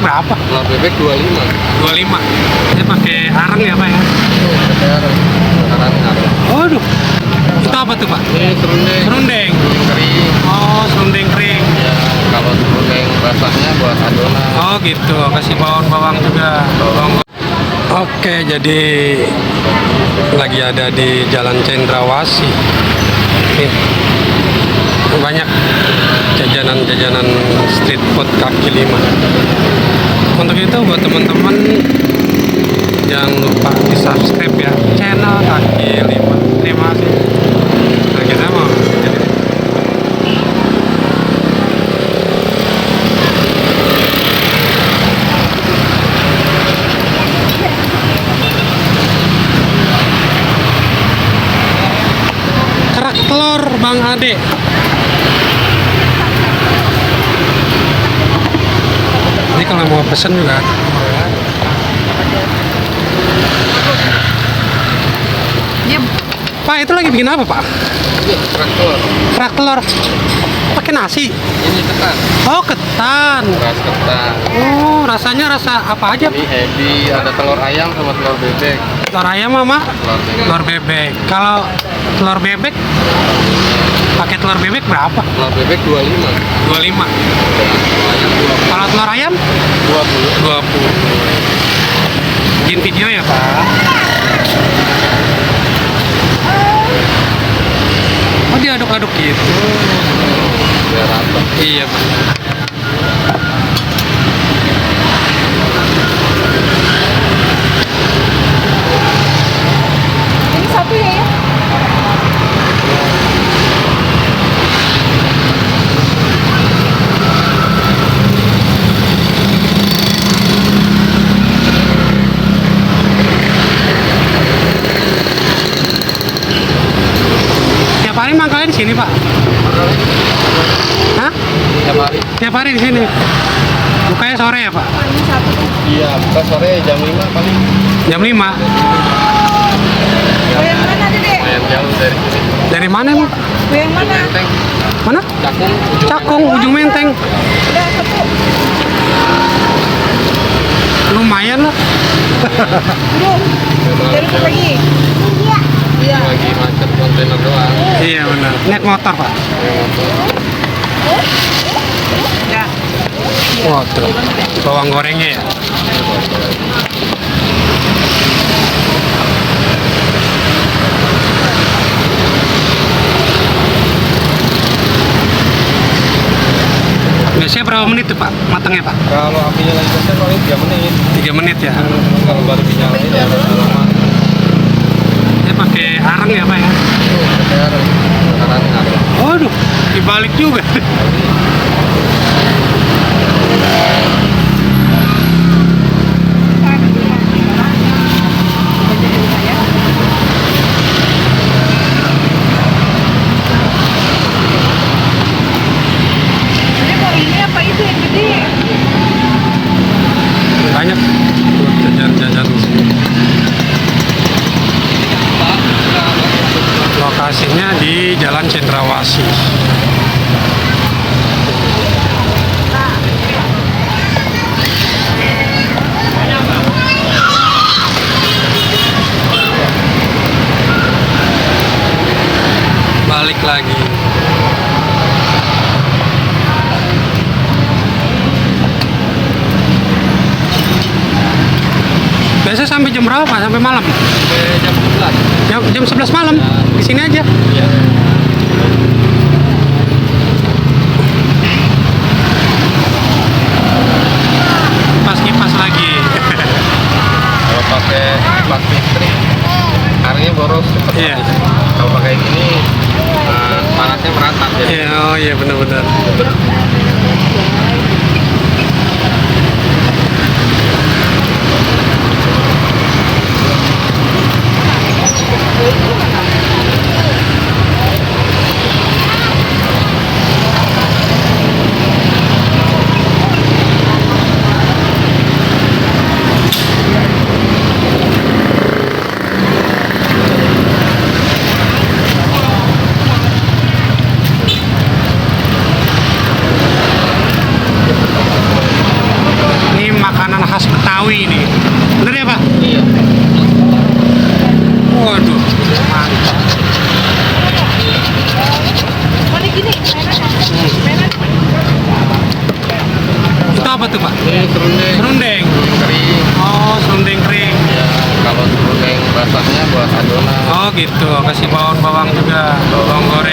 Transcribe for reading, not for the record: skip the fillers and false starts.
berapa? Telur bebek 25. 25. Ini pakai arang ya Pak ya? Pakai arang. Waduh, itu apa tuh Pak? Ini serundeng. Serundeng. Serundeng kering. Oh, serundeng kering. Ya, kalau serundeng basahnya buat adonan. Oh gitu, kasih bawang-bawang juga. Bawang. Oke, jadi lagi ada di Jalan Cendrawasih. Nih, banyak jajanan-jajanan street food kaki lima. Untuk itu buat teman-teman jangan lupa di subscribe ya channel kaki lima. Terima kasih. Nah, kita mau kerak telur Bang Ade. Ini kalau mau pesen juga ada. Pak, itu lagi bikin apa Pak? Ini kerak telur. Kerak telur pakai nasi. Ini ketan. Oh, ketan. Beras ketan. Oh, rasanya rasa apa aja? Ini ebi, ada telur ayam sama telur bebek. Telur ayam sama Telur bebek. telur bebek. Kalau telur bebek pakai telur bebek berapa? Telur bebek 25. 25. Ayam Kalau telur ayam 20. 20. Bikin video ya Pak. Oh, diaduk-aduk gitu. Biar rata. Iya benar. Ini satu ya? Tiap hari mangkalnya di sini Pak? Hah? Tiap hari. Tiap hari di sini. Bukanya sore ya Pak? Ini satu. Iya, buka sore jam 5 paling. Jam 5. Oh, yang mana Dede? Lumayan jauh dari sini. Dari mana Pak? Oh, yang mana? Menteng, Mana? Cakung, Cakung, ujung Menteng. Udah satu. Lumayan lah. Belum. Dari pagi. Iya. Iya. lagi macet kontainer doang. Iya benar. Naik motor Pak. Ya. Wah tuh. Bawang gorengnya ya. Biasanya berapa menit tuh Pak matangnya Pak? Kalau apinya lagi besar paling 3 menit. 3 menit ya. Kalau baru dinyalain ya agak lama. Saya pakai arang ya Pak ya. Sekarang ada. Waduh, dibalik juga. Ini mau ini apa itu yang gede? Banyak jajan-jajan di sini. Lokasinya di Jalan Cendrawasih. Balik lagi. Biasa sampai jam berapa? Sampai malam? Sampai jam 11. Jam 11 malam. Di sini aja. Iya. Kipas lagi. Kalau pakai kipas listrik, airnya boros cepet Iya. habis. Kalau pakai gini, panasnya merata. Jadi Iya, oh iya benar-benar. Ngawi ini. Bener ya Pak? Iya. Waduh, mantap. Mana gini? Mainan. Itu apa tuh Pak? Ini serundeng. Serundeng. Kering. Oh, serundeng kering. Ya, kalau serundeng basahnya buat adonan. Oh gitu, kasih bawang-bawang juga, bawang goreng.